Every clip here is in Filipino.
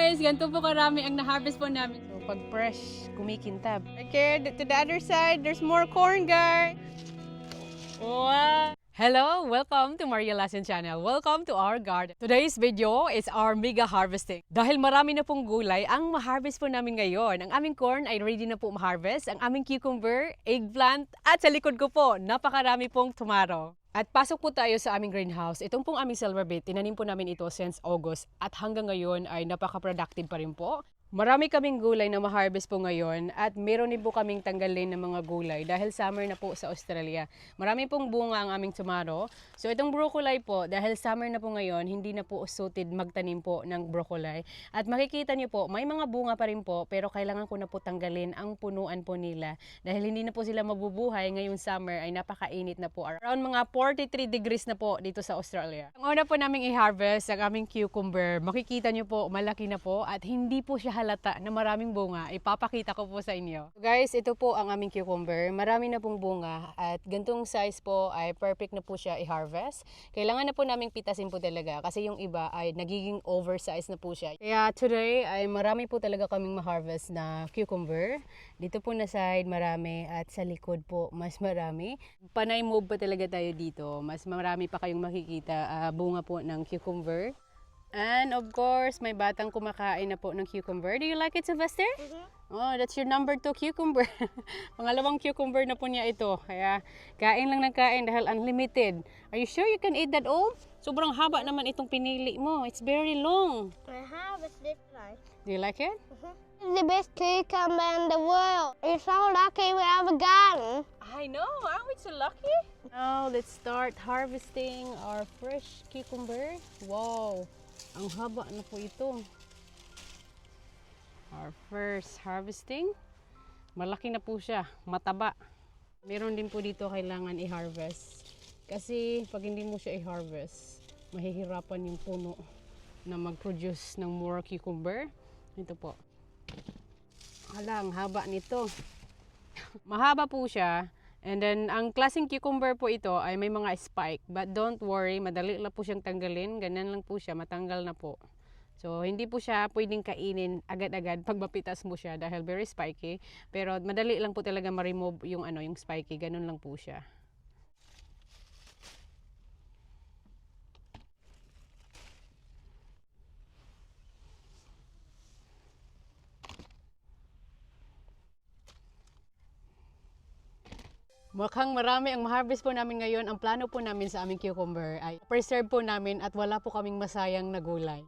guys, ganito po karami ang na-harvest po namin. So, pag fresh, kumikintab. Okay, to the other side, there's more corn, guys. Wow! Hello! Welcome to Maria Lassen Channel. Welcome to our garden. Today's video is our mega harvesting. Dahil marami na pong gulay ang ma-harvest po namin ngayon. Ang aming corn ay ready na po ma-harvest. Ang aming cucumber, eggplant, at sa likod ko po, napakarami pong tomato. At pasok po tayo sa aming greenhouse. Itong pong aming silver beet, tinanim po namin ito since August. At hanggang ngayon ay napaka-productive pa rin po. Marami kaming gulay na ma-harvest po ngayon at meron din po kaming tanggalin ng mga gulay dahil summer na po sa Australia. Marami pong bunga ang aming tomato. So itong broccoli po, dahil summer na po ngayon, hindi na po suited magtanim po ng broccoli. At makikita niyo po, may mga bunga pa rin po pero kailangan ko na po tanggalin ang punuan po nila. Dahil hindi na po sila mabubuhay ngayong summer ay napakainit na po. Around mga 43 degrees na po dito sa Australia. Ang una po naming i-harvest ang aming cucumber. Makikita niyo po, malaki na po at hindi po siya halata na maraming bunga. Ipapakita ko po sa inyo. So guys, ito po ang aming cucumber. Marami na pong bunga at gantong size po ay perfect na po siya i-harvest. Kailangan na po naming pitasin po talaga kasi yung iba ay nagiging oversize na po siya. Kaya today ay marami po talaga kaming ma-harvest na cucumber. Dito po na side marami at sa likod po mas marami. Panay move pa talaga tayo dito. Mas marami pa kayong makikita bunga po ng cucumber. And of course, may batang kumakain na po ng cucumber. Do you like it, Sylvester? Oh, that's your number 2 cucumber. Pangalawang cucumber na po niya ito. Kaya kain lang ng kain dahil unlimited. Are you sure you can eat that all? Sobrang haba naman itong pinili mo. It's very long. I have a slip knife. Do you like it? It's the best cucumber in the world. You're so lucky we have a garden. I know. Aren't we so lucky? Now, let's start harvesting our fresh cucumber. Wow. Ang haba na po ito. Our first harvesting. Malaki na po siya. Mataba. Meron din po dito kailangan i-harvest. Kasi pag hindi mo siya i-harvest, mahihirapan yung puno na mag-produce ng more cucumber. Ito po. Hala, ang haba nito. Mahaba po siya. And then, ang klaseng cucumber po ito ay may mga spike. But don't worry, madali lang po siyang tanggalin. Ganyan lang po siya, matanggal na po. So, hindi po siya pwedeng kainin agad-agad pag mapitas mo siya dahil very spiky. Pero madali lang po talaga ma-remove yung, yung spiky. Ganun lang po siya. Mukhang marami ang ma-harvest po namin ngayon. Ang plano po namin sa aming cucumber ay preserve po namin at wala po kaming masayang na gulay.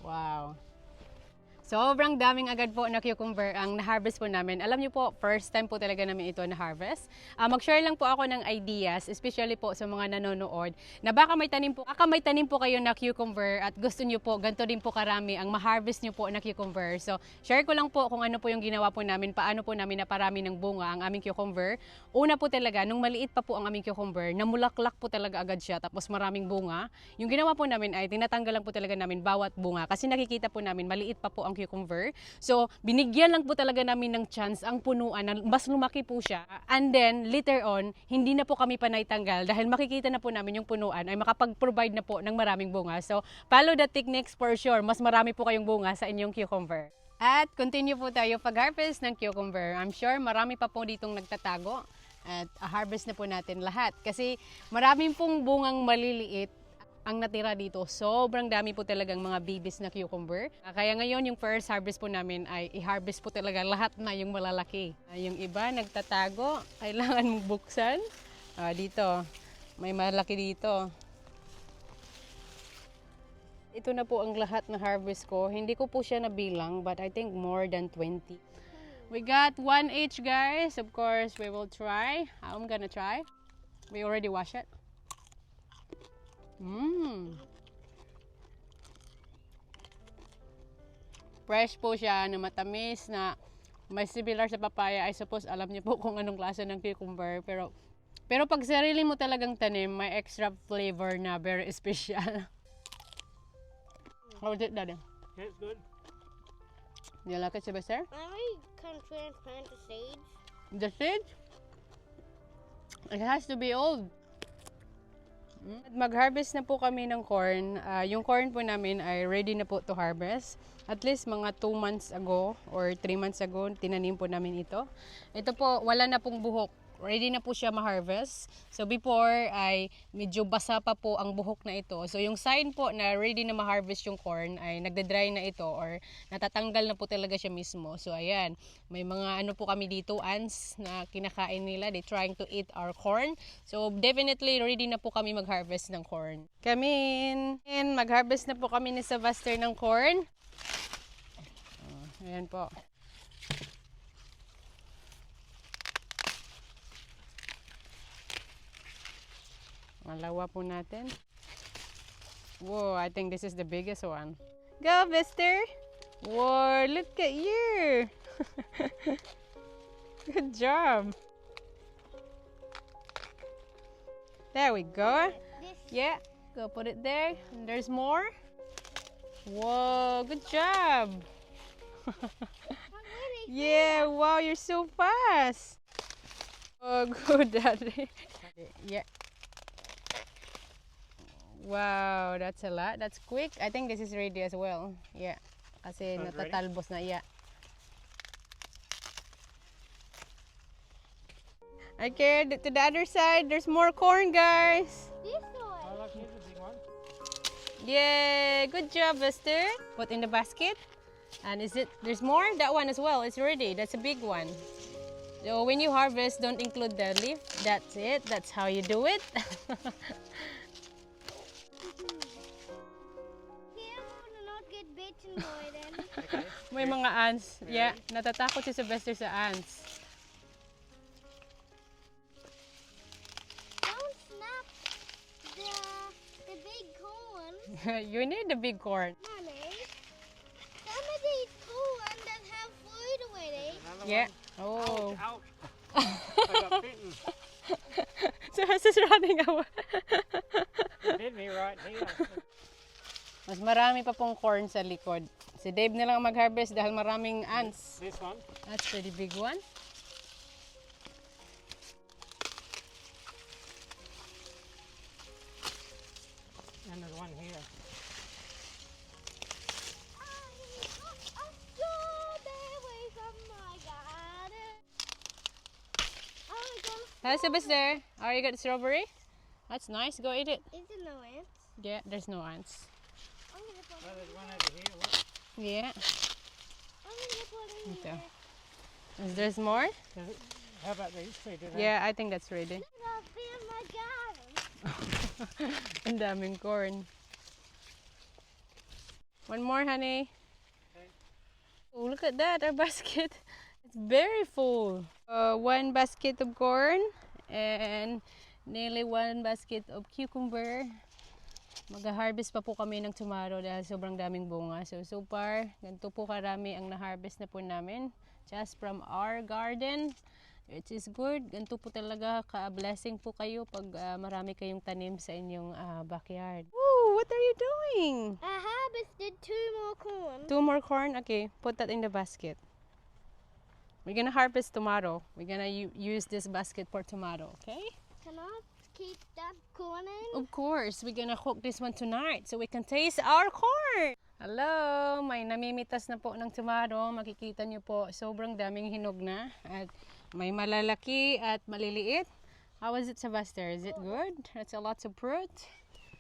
Wow! Sobrang daming agad po na cucumber ang na-harvest po namin. Alam niyo po, first time po talaga namin ito na-harvest. Mag-share lang po ako ng ideas, especially po sa mga nanonood, na baka may tanim po kayo na cucumber at gusto niyo po, ganito din po karami ang ma-harvest niyo po na cucumber. So, share ko lang po kung ano po yung ginawa po namin, paano po namin naparami ng bunga ang aming cucumber. Una po talaga, nung maliit pa po ang aming cucumber, namulaklak po talaga agad siya, tapos maraming bunga. Yung ginawa po namin ay tinatanggal lang po talaga namin bawat bunga kasi nakikita po namin maliit pa po ang cucumber. So, binigyan lang po talaga namin ng chance ang punuan na mas lumaki po siya. And then, later on, hindi na po kami panay tanggal dahil makikita na po namin yung punuan ay makapag-provide na po ng maraming bunga. So, follow the techniques for sure. Mas marami po kayong bunga sa inyong cucumber. At continue po tayo pag-harvest ng cucumber. I'm sure marami pa po ditong nagtatago. At harvest na po natin lahat. Kasi maraming pong bungang maliliit ang natira dito. Sobrang dami po talagang mga babies na cucumber. Kaya ngayon yung first harvest po namin ay i-harvest po talaga lahat na yung malalaki. Yung iba nagtatago, kailangan mong buksan. Dito, may malaki dito. Ito na po ang lahat na harvest ko. Hindi ko po siya nabilang but I think more than 20. We got 1 each guys. Of course, we will try. I'm gonna try. We already wash it. Fresh po siya na matamis na may similar sa papaya. I suppose alam niyo po kung anong klase ng cucumber. Pero pag sarili mo talagang tanim, may extra flavor na very special. How is it, Daddy? Yeah, it's good. Do you like it, Sylvester? I can transplant the seeds. The seed? It has to be old. Mag-harvest na po kami ng corn. Yung corn po namin ay ready na po to harvest. At least mga 2 months ago or 3 months ago, tinanim po namin ito. Ito po, wala na pong buhok. Ready na po siya ma-harvest. So before ay medyo basa pa po ang buhok na ito. So yung sign po na ready na ma-harvest yung corn ay nagda-dry na ito or natatanggal na po talaga siya mismo. So ayan, may mga ano po kami dito, ants na kinakain nila. They trying to eat our corn. So definitely ready na po kami mag-harvest ng corn. And mag-harvest na po kami ni Sylvester ng corn. Ayan po. Malawa po natin. Whoa, I think this is the biggest one. Go, Vester! Whoa, look at you! Good job! There we go. Yeah, go put it there. And there's more. Whoa, good job! Yeah, wow, you're so fast! Oh, good, Daddy. Yeah. Wow, that's a lot. That's quick. I think this is ready as well. Yeah. Kasi natatalbos na. Yeah. Okay, to the other side, there's more corn, guys. This one. Oh, look, here's a big one. Yeah, good job, Buster. Put in the basket. And there's more? That one as well. It's ready. That's a big one. So when you harvest, don't include the leaf. That's it. That's how you do it. Careful to not get bitten by them. Okay. May mga ants. Yeah, natatakot si Sylvester sa ants. Don't snap the big corn. You need the big corn. Mommy, some of these corn that have fruit already. Another Yeah. one. Oh. Ouch. I got bitten. So this is running away. It bit me right here. Mas marami pa pong corn sa likod. Si Dave na lang ang mag-harvest dahil maraming ants. This one. That's a pretty big one. And there's one here. A strawberry from my garden. Oh my god. Hi, Sylvester. Oh, you got strawberry? That's nice. Go eat it. Is there no ants? Yeah, there's no ants. I'm gonna put Oh, there's one over here. Look. Yeah. I'm gonna put in Ito. here. Is there more? How about these two? Do they? Yeah, I think that's ready. It'll be in my garden. Ang daming corn. One more, honey. Okay. Oh, look at that, our basket. It's very full. One basket of corn and nearly one basket of cucumber. Mag-harvest pa po kami ng tomorrow dahil sobrang daming bunga. So far, ganito po karami ang na-harvest na po namin. Just from our garden. It is good. Ganito po talaga ka-blessing po kayo pag marami kayong tanim sa inyong backyard. Woo! What are you doing? I harvested 2 more corn. 2 more corn? Okay, put that in the basket. We're gonna harvest tomorrow. We're gonna use this basket for tomorrow, okay? Can I keep that corn in? Of course, we're gonna cook this one tonight so we can taste our corn. Hello, may namimitas na po ng tomorrow. Makikita nyo po, sobrang daming hinog na. At may malalaki at maliliit. How is it, Sylvester? Is it good? That's a lot of fruit.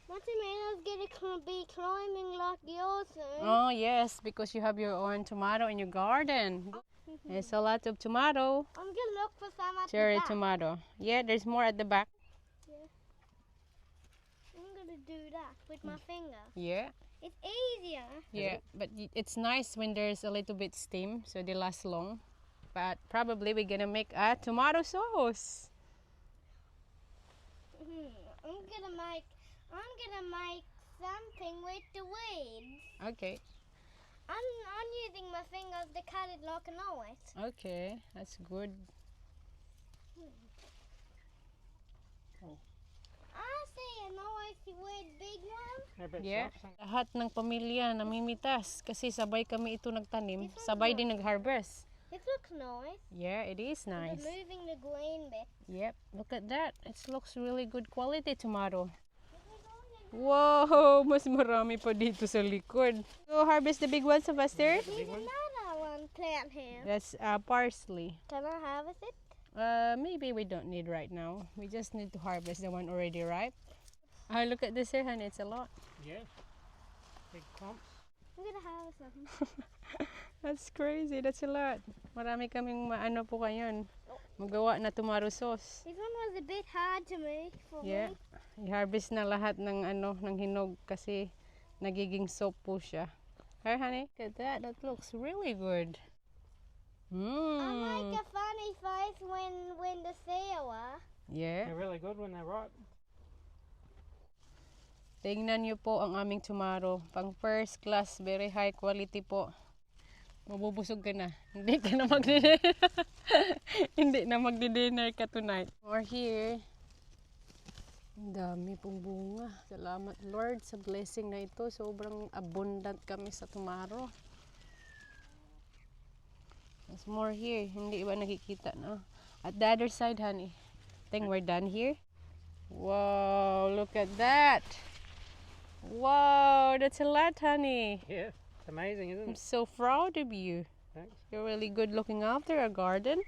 Watermelon's gonna be climbing like yours soon. Oh, yes, because you have your own tomato in your garden. There's a lot of tomato. I'm gonna look for some at Cherry the back. tomato. Yeah, there's more at the back. I'm gonna do that with my finger. Yeah. It's easier. Yeah, but it's nice when there's a little bit steam, so they last long. But probably we're gonna make a tomato sauce. I'm gonna make something with the weeds. Okay, I'm using my fingers to cut it like a knife. okay, that's good. I see a nice red big one. They're a bit Yeah, soft. lahat ng pamilya namimitas kasi sabay kami ito nagtanim, sabay din nag-harvest. It looks nice. Yeah, it is nice. Removing the green bit. Yep, look at that. It looks really good quality tomato. Wow, mas marami pa dito sa likod. So, harvest the big ones, Sylvester? The big one. Another one plant here. That's parsley. Can I harvest it? Maybe we don't need right now. We just need to harvest the one already ripe. Look at this here, honey. It's a lot. Yeah. Big clumps. I'm gonna harvest them. That's crazy. That's a lot. Marami kaming maano po ngayon. Magawa na tomato sauce. This one was a bit hard to make for Yeah. me. I-harvest na lahat ng ng hinog kasi nagiging soap po siya. Hey, honey. Look at that. That looks really good. I make a funny face when the sour. Yeah. They're really good when they're ripe. Tingnan niyo po ang aming tomato. Pang first class, very high quality po. Mabubusog ka na. Hindi ka na magdi-dinner. Hindi na magdi-dinner ka tonight. Or here. Ang dami pong bunga. Salamat Lord sa blessing na ito. Sobrang abundant kami sa tomato. There's more here. Hindi ba nakikita na? At the other side, honey. Think we're done here. Wow, look at that. Wow, that's a lot, honey. Yeah. It's amazing, isn't I'm it? so proud of you. Thanks. You're really good looking after a garden.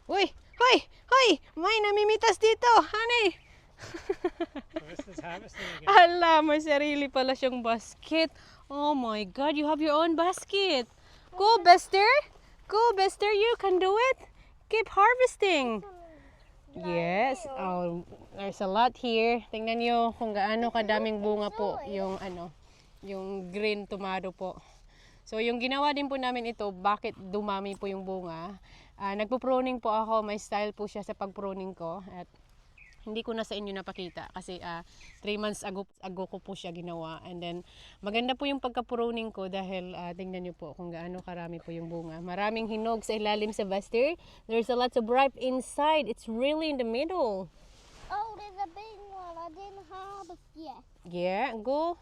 Uy! Hoy! Hoy! May namimitas dito, honey! So this is harvesting again. Ala, may sarili pala siyang basket. Oh my God, you have your own basket. Go, Bester! Go, Bester, you can do it. Keep harvesting. Yes. Oh, there's a lot here. Tingnan niyo kung gaano kadaming bunga po yung yung green tomato po. So yung ginawa din po namin ito, bakit dumami po yung bunga. Nagpo-pruning po ako, may style po siya sa pag-pruning ko at hindi ko na sa inyo napakita kasi 3 months ago ko po siya ginawa. And then maganda po yung pagka-pruning ko dahil tingnan niyo po kung gaano karami po yung bunga. Maraming hinog sa ilalim sa Buster. There's a lot of ripe inside. It's really in the middle. Oh, there's a big one. I didn't harvest yet. Yeah, go.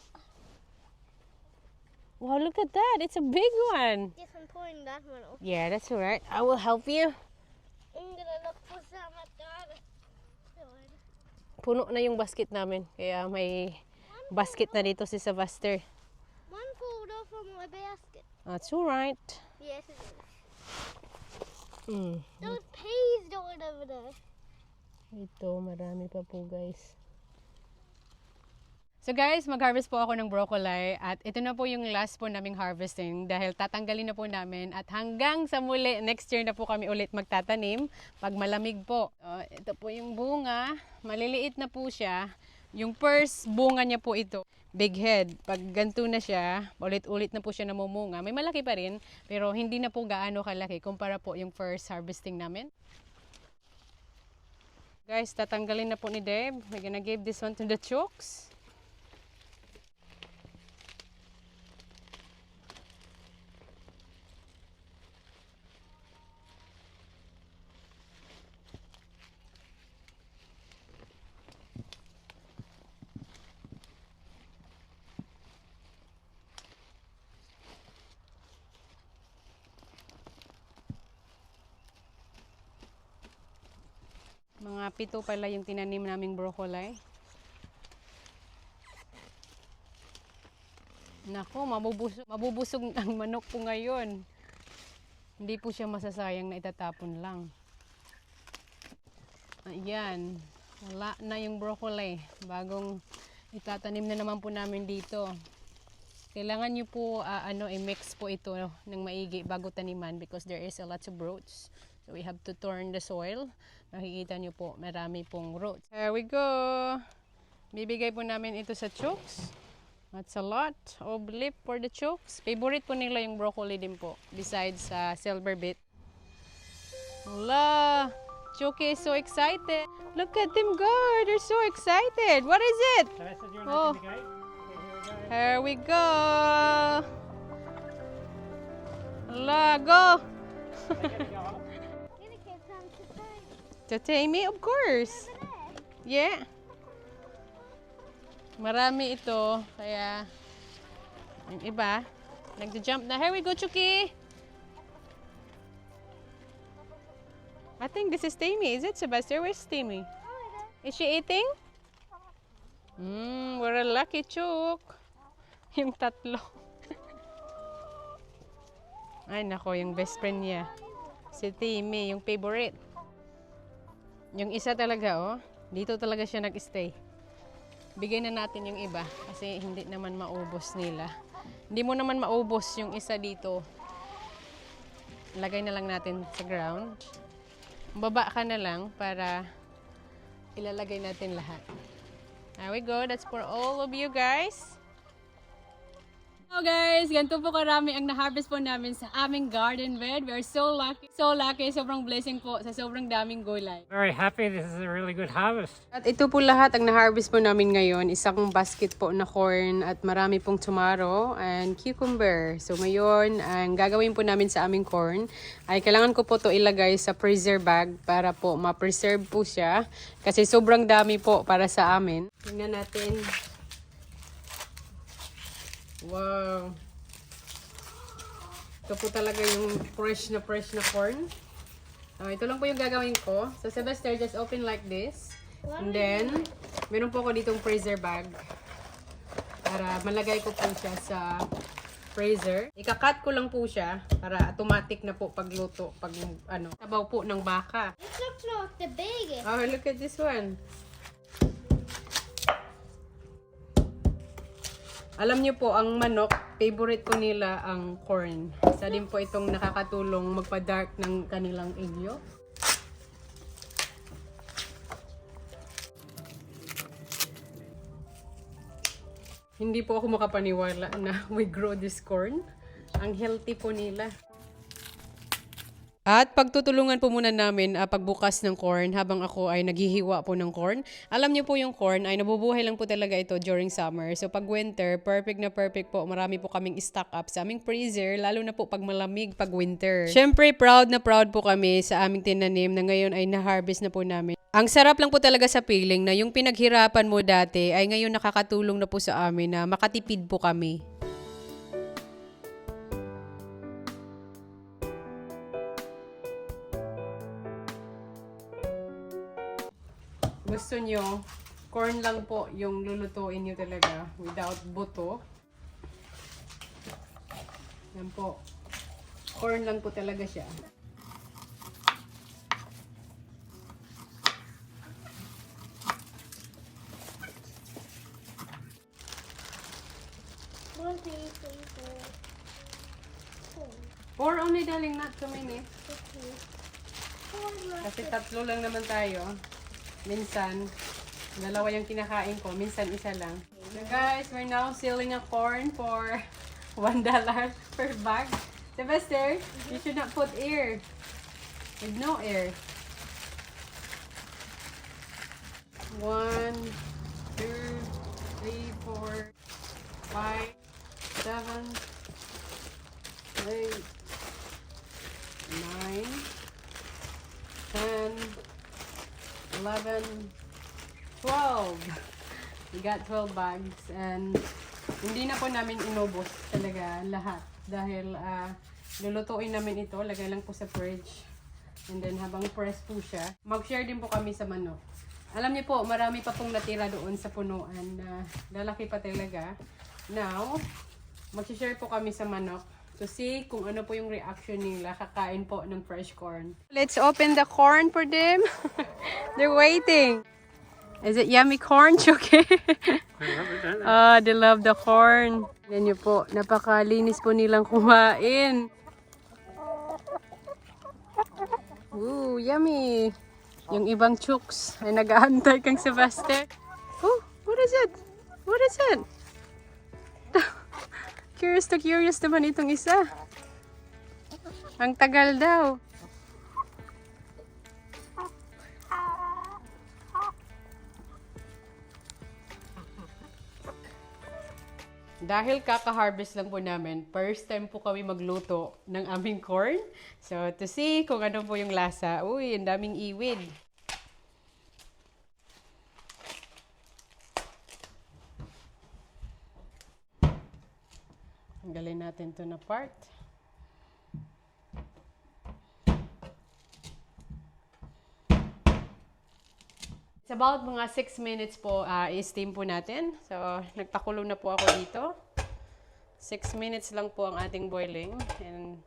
Wow, look at that. It's a big one. Guess I'm pouring that one off. Yeah, that's all right. I will help you. I'm gonna look for some at the other side. Puno na yung basket namin. Kaya may basket na dito si Sylvester. One pulled off from my basket. That's all right. Yes, it is. Mm. Those peas going over there. Ito, marami pa po guys. So guys, mag-harvest po ako ng broccoli at ito na po yung last po naming harvesting dahil tatanggalin na po namin at hanggang sa muli, next year na po kami ulit magtatanim pag malamig po. Ito po yung bunga, maliliit na po siya. Yung first bunga niya po ito, big head. Pag ganito na siya, ulit-ulit na po siya namumunga. May malaki pa rin, pero hindi na po gaano kalaki kumpara po yung first harvesting namin. Guys, tatanggalin na po ni Deb. We're gonna give this one to the chooks. Mga 7 pala yung tinanim naming broccoli. Nako, mabubusog ang manok po ngayon. Hindi po siya masasayang na itatapon lang. Ayan, wala na yung broccoli. Bagong itatanim na naman po namin dito. Kailangan nyo po i-mix po ito ng maigi bago taniman because there is a lot of roots. So we have to turn the soil. Makikita nyo po, marami pong roots. There we go. Bibigay po namin ito sa chooks. That's a lot of leaf for the chooks. Favorite po nila yung broccoli din po. Besides silver beet. Wala! Chookie is so excited. Look at them go. They're so excited. What is it? So that's it, you're Oh. open the gate. Okay, Here we go. La, go. here we go. They gotta go up. I'm gonna get some today. To Tammy, of course. Yeah. Marami ito, kaya yung iba, nagja-jump na. Here we go, Chucky. I think this is Tammy. Is it, Sebastian? Where's Tammy? Is she eating? What a lucky chook. Yung tatlo. Ay, nako, yung best friend niya. Si Timmy, yung favorite. Yung isa talaga, oh. Dito talaga siya nag-stay. Bigay na natin yung iba kasi hindi naman maubos nila. Hindi mo naman maubos yung isa dito. Lagay na lang natin sa ground. Baba ka na lang para ilalagay natin lahat. There we go. That's for all of you guys. So guys, ganito po karami ang na-harvest po namin sa aming garden bed. We are so lucky. So lucky. Sobrang blessing po sa sobrang daming gulay. Very happy. This is a really good harvest. At ito po lahat ang na-harvest po namin ngayon. Isang basket po na corn at marami pong tomato and cucumber. So ngayon, ang gagawin po namin sa aming corn ay kailangan ko po to ilagay sa freezer bag para po ma-preserve po siya. Kasi sobrang dami po para sa amin. Tingnan natin. Wow. Ito po talaga yung fresh na corn. Ito lang po yung gagawin ko. So, Sylvester, just open like this. And then, meron po ako ditong freezer bag. Para malagay ko po siya sa freezer. Ika-cut ko lang po siya para automatic na po pagluto. Pag sabaw po ng baka. This looks like the biggest. Oh, look at this one. Alam niyo po, ang manok, favorite po nila ang corn. Isa din po itong nakakatulong magpa-dark ng kanilang ilyo. Hindi po ako makapaniwala na we grow this corn. Ang healthy po nila. At pagtutulungan po muna namin pagbukas ng corn habang ako ay naghihiwa po ng corn. Alam niyo po yung corn ay nabubuhay lang po talaga ito during summer. So pag winter, perfect na perfect po. Marami po kaming stock up sa aming freezer, lalo na po pag malamig pag winter. Syempre, proud na proud po kami sa aming tinanim na ngayon ay na-harvest na po namin. Ang sarap lang po talaga sa feeling na yung pinaghirapan mo dati ay ngayon nakakatulong na po sa amin na makatipid po kami. Gusto nyo, corn lang po yung lulutuin nyo talaga without buto. Yan po. Corn lang po talaga siya. One, two, three, four. Or only darling, not too many. Okay. Kasi tatlo lang naman tayo. Minsan, dalawa yung kinakain ko. Minsan, isa lang. So guys, we're now selling a corn for $1 per bag. Sylvester, you should not put air. With no air. 1, 2, 3, 4, 5, 7, 8, 9, 10, 11, 12. We got 12 bags and hindi na po namin inubos talaga lahat dahil lulutuin namin ito, lagay lang po sa fridge and then habang press po siya, mag-share din po kami sa manok. Alam niyo po, marami pa pong natira doon sa punuan na lalaki pa talaga. Now, mag-share po kami sa manok to see kung ano po yung reaction nila kakain po ng fresh corn. Let's open the corn for them. They're waiting. Is it yummy corn, Chucky? They love the corn. Yan niyo po, napakalinis po nilang kumain. Ooh, yummy. Yung ibang chooks ay nag-aantay kang Sylvester. Oh, what is it? What is it? Curious to curious naman itong isa. Ang tagal daw. Dahil kaka-harvest lang po namin, first time po kami magluto ng aming corn. So, to see kung ano po yung lasa. Uy, ang daming iwid. Tanggalin natin to na part. It's about mga 6 minutes po i-steam po natin. So, nagpakulo na po ako dito. 6 minutes lang po ang ating boiling. And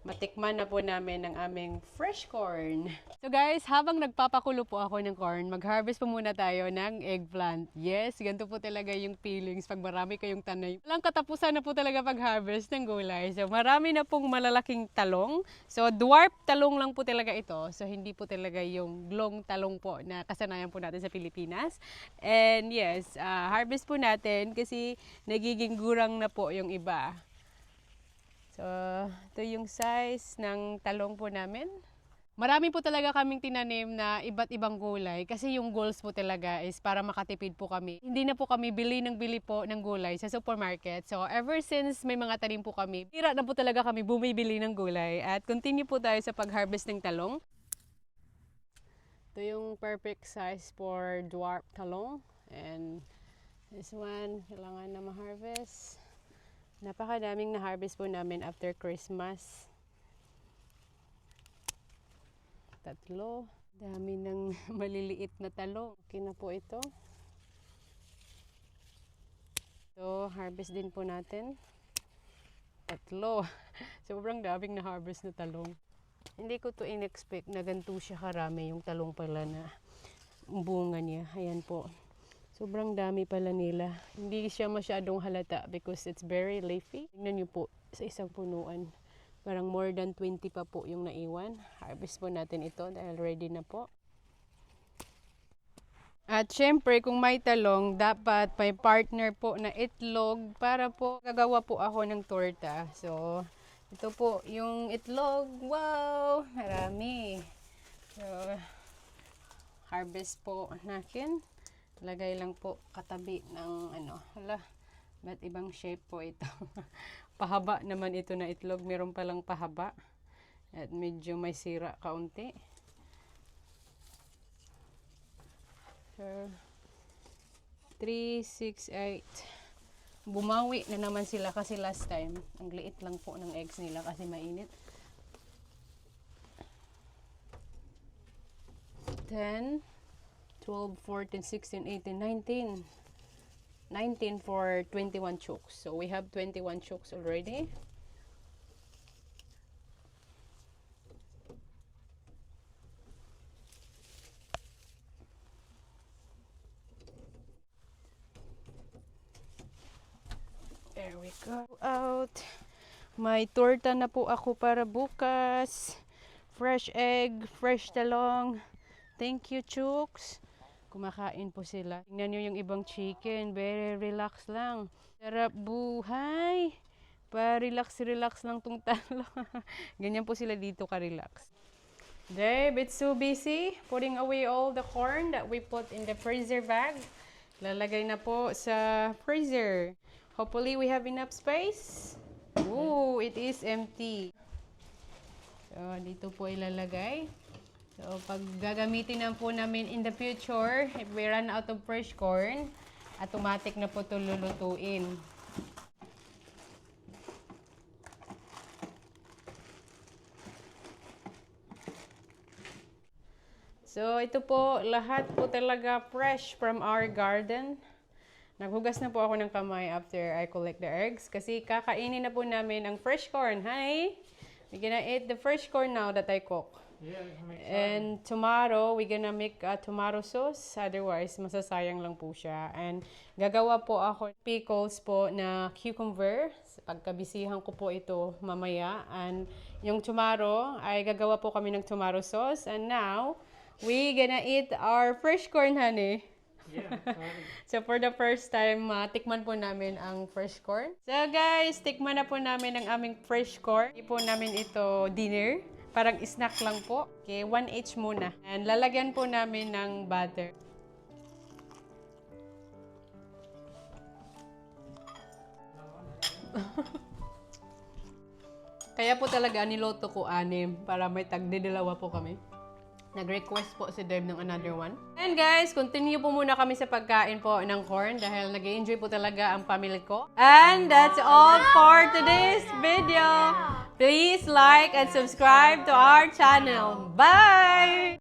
matikman na po namin ang aming fresh corn. So guys, habang nagpapakulo po ako ng corn, mag-harvest po muna tayo ng eggplant. Yes, ganito po talaga yung feelings pag marami kayong tanim. Walang katapusan na po talaga pag-harvest ng gulay. So marami na pong malalaking talong. So dwarf talong lang po talaga ito. So hindi po talaga yung long talong po na kasanayan po natin sa Pilipinas. And yes, harvest po natin kasi nagiging gurang na po yung iba. So, ito yung size ng talong po namin. Marami po talaga kaming tinanim na iba't ibang gulay kasi yung goals po talaga is para makatipid po kami. Hindi na po kami bili po ng gulay sa supermarket. So, ever since may mga tanim po kami, tira na po talaga kami bumibili ng gulay at continue po tayo sa pag-harvest ng talong. Ito yung perfect size for dwarf talong. And this one, kailangan na ma-harvest. Napakadaming na-harvest po namin after Christmas. 3. Dami ng maliliit na talong. Okay na po ito. So, harvest din po natin. 3. Sobrang daming na-harvest na talong. Hindi ko to in-expect na ganito siya karami yung talong pala na bunga niya. Ayan po. Sobrang dami pala nila. Hindi siya masyadong halata because it's very leafy. Tingnan niyo po sa isang punuan. Parang more than 20 pa po yung naiwan. Harvest po natin ito dahil ready na po. At syempre, kung may talong, dapat may partner po na itlog para po gagawa po ako ng torta. So, ito po yung itlog. Wow! Marami. So, harvest po natin. Lagay lang po katabi ng ba't ibang shape po ito. Pahaba naman ito na itlog. Meron palang pahaba. At medyo may sira kaunti. So, 3, 6, 8. Bumawi na naman sila kasi last time. Ang liit lang po ng eggs nila kasi mainit. 10. 12, 14, 16, 18, 19. 19 for 21 chooks. So we have 21 chooks already. There we go. Out. May torta na po ako para bukas. Fresh egg, fresh talong. Thank you, chooks. Kumakain po sila. Tingnan nyo yung ibang chicken. Very relax lang. Sarap buhay. Pa-relax lang tong talo. Ganyan po sila dito ka-relax. Dave, it's so busy putting away all the corn that we put in the freezer bag. Lalagay na po sa freezer. Hopefully, we have enough space. Ooh, it is empty. So, dito po ilalagay. So, pag gagamitin na po namin in the future, if we run out of fresh corn, automatic na po ito lulutuin. So, ito po, lahat po talaga fresh from our garden. Naghugas na po ako ng kamay after I collect the eggs kasi kakainin na po namin ang fresh corn. Hi! We're gonna eat the fresh corn now that I cook. Yeah, And tomorrow, we're gonna make a tomato sauce. Otherwise, masasayang lang po siya. And gagawa po ako pickles po na cucumber. Pagkabisihan ko po ito mamaya. And yung tomorrow, ay gagawa po kami ng tomato sauce. And now, we're gonna eat our fresh corn, honey. yeah. So, for the first time, tikman po namin ang fresh corn. So, guys, tikman na po namin ang aming fresh corn. Hindi po namin ito dinner. Parang snack lang po. Okay, 1 each muna. And lalagyan po namin ng butter. Kaya po talaga niloto ko 6 para may tagdidalawa po kami. Nag-request po si Deb ng another one. And guys, continue po muna kami sa pagkain po ng corn dahil nag-enjoy po talaga ang family ko. And that's all for today's video. Please like and subscribe to our channel. Bye!